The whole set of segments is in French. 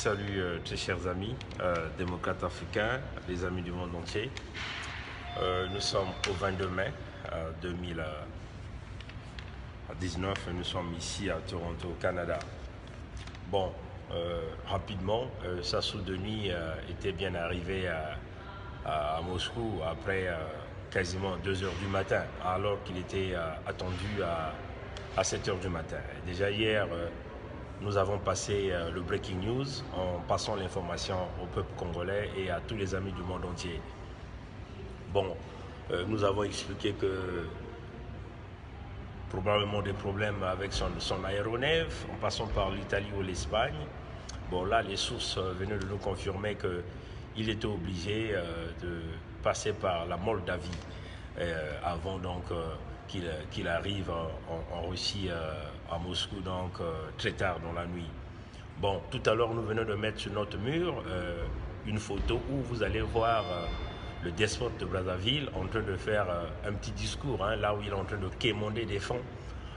Salut très chers amis, démocrates africains, les amis du monde entier. Nous sommes au 22 mai 2019 et nous sommes ici à Toronto, au Canada. Bon, rapidement, Sassou Denis était bien arrivé à Moscou après quasiment 2 heures du matin, alors qu'il était attendu à 7 heures du matin. Déjà hier, nous avons passé le breaking news en passant l'information au peuple congolais et à tous les amis du monde entier. Bon, nous avons expliqué que probablement des problèmes avec son aéronef, en passant par l'Italie ou l'Espagne. Bon, là, les sources venaient de nous confirmer qu'il était obligé de passer par la Moldavie avant donc qu'il arrive en Russie, à Moscou, donc très tard dans la nuit. Bon, tout à l'heure, nous venons de mettre sur notre mur une photo où vous allez voir le despote de Brazzaville en train de faire un petit discours, là où il est en train de quémander des fonds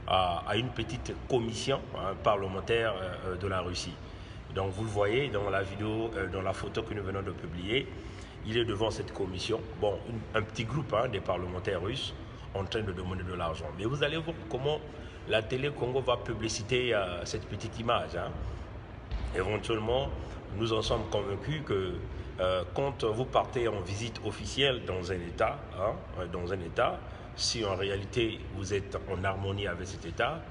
à une petite commission parlementaire de la Russie. Donc vous le voyez dans la vidéo, dans la photo que nous venons de publier, il est devant cette commission, bon, un petit groupe des parlementaires russes en train de demander de l'argent. Mais vous allez voir comment la télé Congo va publiciter cette petite image. Éventuellement, nous en sommes convaincus que quand vous partez en visite officielle dans un État, si en réalité vous êtes en harmonie avec cet État,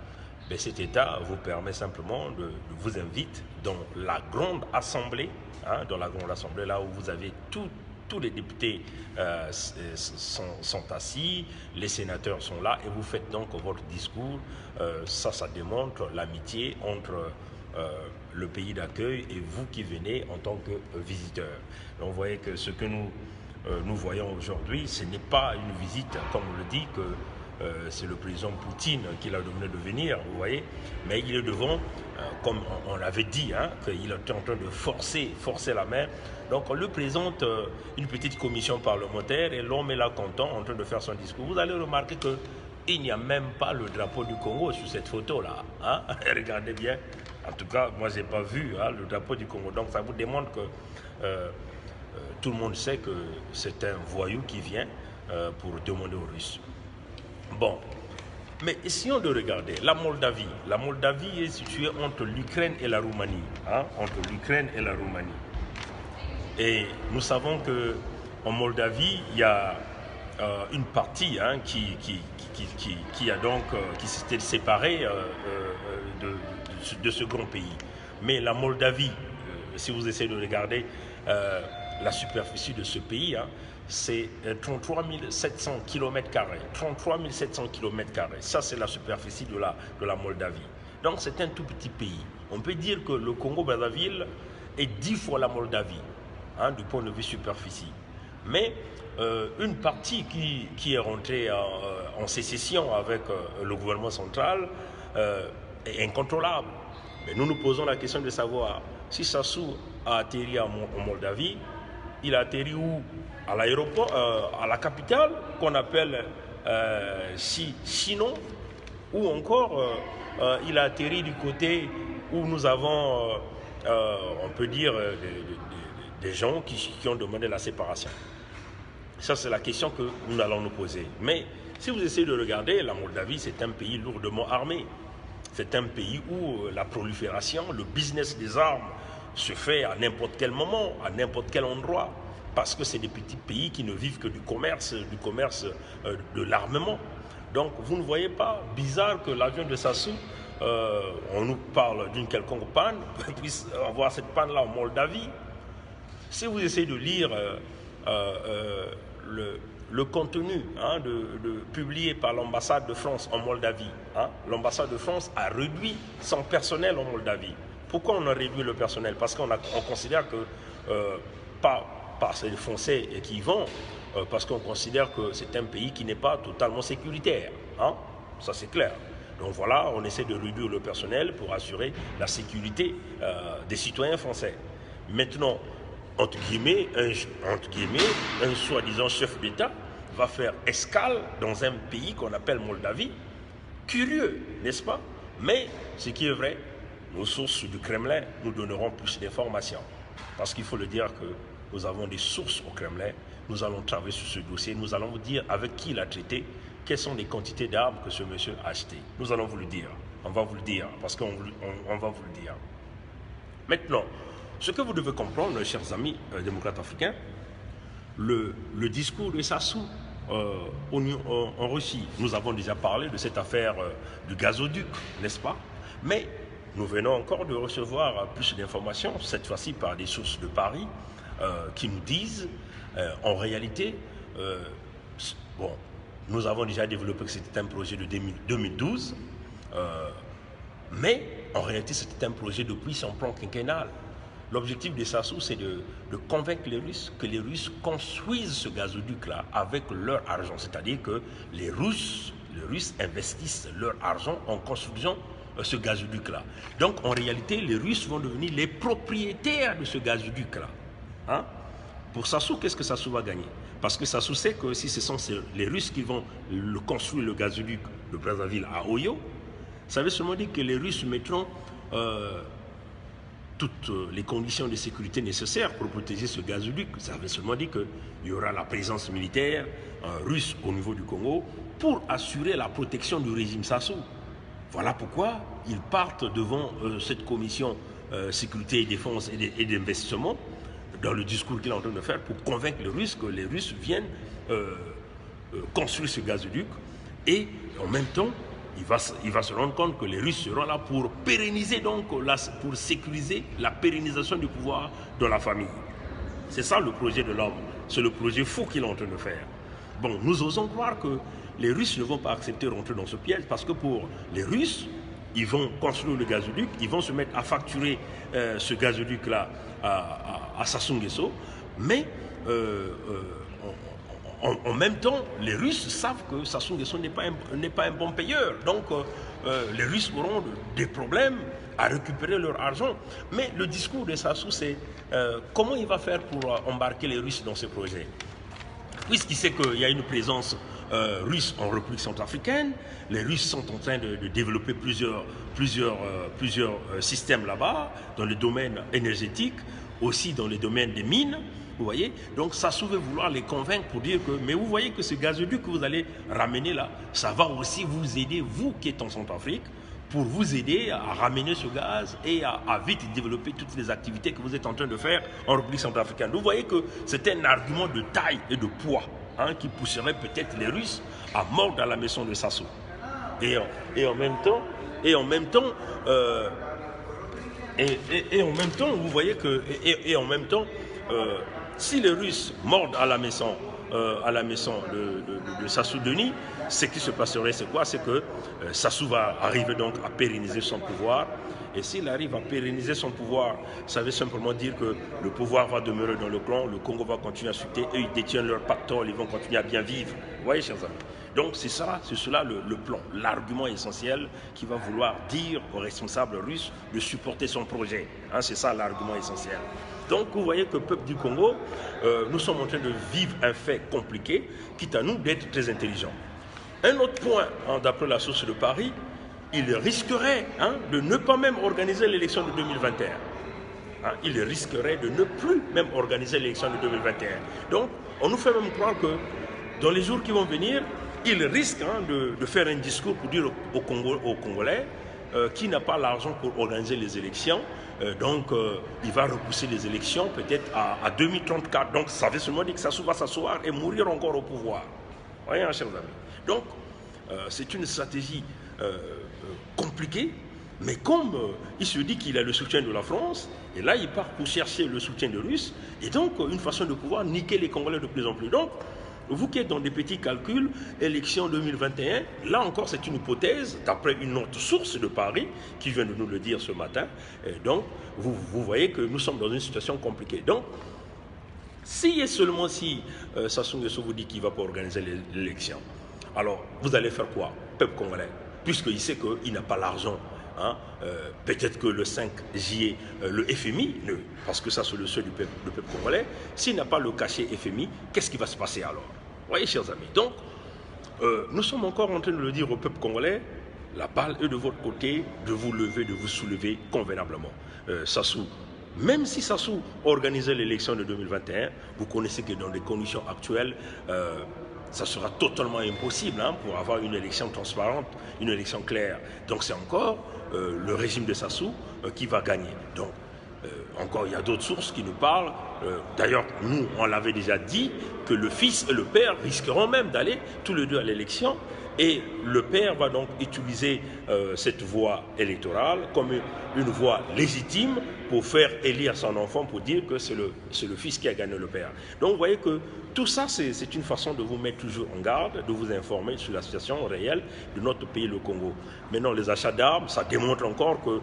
ben cet État vous permet simplement de vous inviter dans la grande assemblée, là où vous avez tous les députés sont assis, les sénateurs sont là et vous faites donc votre discours. Ça démontre l'amitié entre le pays d'accueil et vous qui venez en tant que visiteur. Donc vous voyez que ce que nous voyons aujourd'hui, ce n'est pas une visite, comme on le dit, que c'est le président Poutine qui l'a demandé de venir, vous voyez, mais il est devant, comme on l'avait dit, qu'il était en train de forcer la main. Donc on lui présente une petite commission parlementaire et l'homme est là content, en train de faire son discours. Vous allez remarquer qu'il n'y a même pas le drapeau du Congo sur cette photo-là. Regardez bien. En tout cas, moi, je n'ai pas vu le drapeau du Congo. Donc ça vous démontre que tout le monde sait que c'est un voyou qui vient pour demander aux Russes. Bon, mais essayons de regarder la Moldavie. La Moldavie est située entre l'Ukraine et la Roumanie. Entre l'Ukraine et la Roumanie. Et nous savons qu'en Moldavie, il y a une partie qui s'était séparée de ce grand pays. Mais la Moldavie, si vous essayez de regarder la superficie de ce pays, c'est 33 700 km². 33 700 km². Ça, c'est la superficie de la Moldavie. Donc, c'est un tout petit pays. On peut dire que le Congo-Brazzaville est 10 fois la Moldavie, du point de vue superficie. Mais une partie qui est rentrée en sécession avec le gouvernement central est incontrôlable. Mais nous nous posons la question de savoir si Sassou a atterri en Moldavie, il a atterri où? À l'aéroport, à la capitale qu'on appelle Chinon, ou encore il a atterri du côté où nous avons, on peut dire, des gens qui ont demandé la séparation. Ça, c'est la question que nous allons nous poser. Mais si vous essayez de regarder, la Moldavie, c'est un pays lourdement armé. C'est un pays où la prolifération, le business des armes se fait à n'importe quel moment, à n'importe quel endroit. Parce que c'est des petits pays qui ne vivent que du commerce de l'armement. Donc, vous ne voyez pas bizarre que l'avion de Sassou, on nous parle d'une quelconque panne, puisse avoir cette panne-là en Moldavie. Si vous essayez de lire le contenu publié par l'ambassade de France en Moldavie, l'ambassade de France a réduit son personnel en Moldavie. Pourquoi on a réduit le personnel? Parce qu'on considère que, c'est les Français qui y vont, parce qu'on considère que c'est un pays qui n'est pas totalement sécuritaire. Ça, c'est clair. Donc voilà, on essaie de réduire le personnel pour assurer la sécurité des citoyens français. Maintenant, entre guillemets, un soi-disant chef d'État va faire escale dans un pays qu'on appelle Moldavie. Curieux, n'est-ce pas? Mais ce qui est vrai, nos sources du Kremlin nous donneront plus d'informations. Parce qu'il faut le dire que nous avons des sources au Kremlin. Nous allons travailler sur ce dossier. Nous allons vous dire avec qui il a traité, quelles sont les quantités d'armes que ce monsieur a achetées. Nous allons vous le dire. On va vous le dire, parce qu'on va vous le dire. Maintenant, ce que vous devez comprendre, chers amis démocrates africains, le discours de Sassou en Russie, nous avons déjà parlé de cette affaire du gazoduc, n'est-ce pas? Mais nous venons encore de recevoir plus d'informations, cette fois-ci par des sources de Paris, qui nous disent, en réalité, bon, nous avons déjà développé que c'était un projet de 2012, mais en réalité c'était un projet depuis son plan quinquennal. L'objectif de Sassou, c'est de convaincre les Russes que les Russes construisent ce gazoduc-là avec leur argent. C'est-à-dire que les Russes investissent leur argent en construisant ce gazoduc-là. Donc, en réalité, les Russes vont devenir les propriétaires de ce gazoduc-là. Hein? Pour Sassou, qu'est-ce que Sassou va gagner? Parce que Sassou sait que si ce sont les Russes qui vont construire le gazoduc de Brazzaville à Oyo, ça veut seulement dire que les Russes mettront toutes les conditions de sécurité nécessaires pour protéger ce gazoduc. Ça veut seulement dire qu'il y aura la présence militaire russe au niveau du Congo pour assurer la protection du régime Sassou. Voilà pourquoi ils partent devant cette commission sécurité et défense et d'investissement dans le discours qu'il est en train de faire pour convaincre les Russes que les Russes viennent construire ce gazoduc et en même temps il va se rendre compte que les Russes seront là pour pérenniser, donc pour sécuriser la pérennisation du pouvoir de la famille. C'est ça le projet de l'homme, c'est le projet fou qu'il est en train de faire. Bon, nous osons croire que les Russes ne vont pas accepter de rentrer dans ce piège parce que pour les Russes, ils vont construire le gazoduc, ils vont se mettre à facturer ce gazoduc-là à Sassou Nguesso, mais en même temps, les Russes savent que Sassou Nguesso n'est pas un bon payeur. Donc, les Russes auront des problèmes à récupérer leur argent. Mais le discours de Sassou, c'est comment il va faire pour embarquer les Russes dans ce projet. Puisqu'il sait qu'il y a une présence russe en République centrafricaine, les Russes sont en train de développer plusieurs systèmes là-bas, dans le domaine énergétique, aussi dans le domaine des mines. Vous voyez, donc Sassou veut vouloir les convaincre pour dire que, mais vous voyez que ce gazoduc que vous allez ramener là, ça va aussi vous aider, vous qui êtes en Centrafrique, pour vous aider à ramener ce gaz et à vite développer toutes les activités que vous êtes en train de faire en République centrafricaine. Vous voyez que c'est un argument de taille et de poids qui pousserait peut-être les Russes à mordre à la maison de Sassou. Et en même temps, vous voyez que, si les Russes mordent à la maison de Sassou Denis, ce qui se passerait, c'est quoi? C'est que Sassou va arriver donc à pérenniser son pouvoir. Et s'il arrive à pérenniser son pouvoir, ça veut simplement dire que le pouvoir va demeurer dans le clan, le Congo va continuer à chuter, eux ils détiennent leur pactole, ils vont continuer à bien vivre. Vous voyez, chers amis? Donc c'est cela le plan, l'argument essentiel qui va vouloir dire aux responsables russes de supporter son projet. C'est ça l'argument essentiel. Donc vous voyez que le peuple du Congo, nous sommes en train de vivre un fait compliqué, quitte à nous d'être très intelligents. Un autre point, d'après la source de Paris, il risquerait de ne pas même organiser l'élection de 2021. Il risquerait de ne plus même organiser l'élection de 2021. Donc on nous fait même croire que dans les jours qui vont venir, il risque de faire un discours pour dire aux Congolais qui n'a pas l'argent pour organiser les élections. Donc, il va repousser les élections peut-être à 2034. Donc, ça veut seulement dire que Sassou va s'asseoir et mourir encore au pouvoir. Vous voyez, chers amis. Donc, c'est une stratégie compliquée, mais comme il se dit qu'il a le soutien de la France, et là, il part pour chercher le soutien des Russes, et donc, une façon de pouvoir niquer les Congolais de plus en plus. Donc, vous qui êtes dans des petits calculs, élection 2021, là encore c'est une hypothèse, d'après une autre source de Paris, qui vient de nous le dire ce matin. Et donc, vous voyez que nous sommes dans une situation compliquée. Donc, si Sassou Nguesso vous dit qu'il ne va pas organiser l'élection, alors vous allez faire quoi, peuple congolais? Puisqu'il sait qu'il n'a pas l'argent. Peut-être que le 5 juillet, le FMI, parce que ça c'est le seul du peuple congolais, s'il n'a pas le cachet FMI, qu'est-ce qui va se passer alors? Vous voyez, chers amis, donc nous sommes encore en train de le dire au peuple congolais, la balle est de votre côté, de vous lever, de vous soulever convenablement. Sassou, même si Sassou organisait l'élection de 2021, vous connaissez que dans les conditions actuelles, ça sera totalement impossible pour avoir une élection transparente, une élection claire. Donc c'est encore le régime de Sassou qui va gagner. Donc encore, il y a d'autres sources qui nous parlent. D'ailleurs, nous, on l'avait déjà dit, que le fils et le père risqueront même d'aller tous les deux à l'élection. Et le père va donc utiliser cette voie électorale comme une voie légitime pour faire élire son enfant, pour dire que c'est le fils qui a gagné le père. Donc vous voyez que tout ça, c'est une façon de vous mettre toujours en garde, de vous informer sur la situation réelle de notre pays, le Congo. Maintenant, les achats d'armes, ça démontre encore que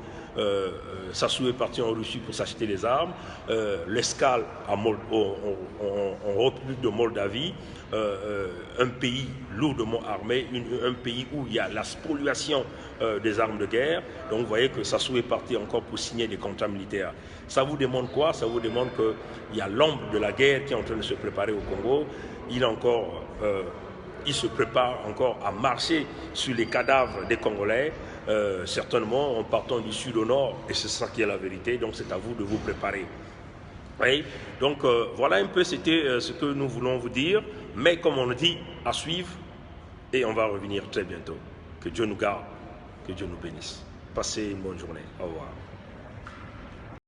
Sassou est parti en Russie pour s'acheter les armes. L'escale en République de Moldavie, un pays lourdement armé, un pays où il y a la spoliation des armes de guerre. Donc vous voyez que Sassou est parti encore pour signer des contrats militaires. Ça vous demande quoi? Ça vous demande qu'il y a l'ombre de la guerre qui est en train de se préparer au Congo. Il se prépare encore à marcher sur les cadavres des Congolais, certainement en partant du sud au nord, et c'est ça qui est la vérité, donc c'est à vous de vous préparer. Oui. Donc voilà un peu, c'était ce que nous voulons vous dire, mais comme on le dit, à suivre, et on va revenir très bientôt. Que Dieu nous garde, que Dieu nous bénisse. Passez une bonne journée. Au revoir.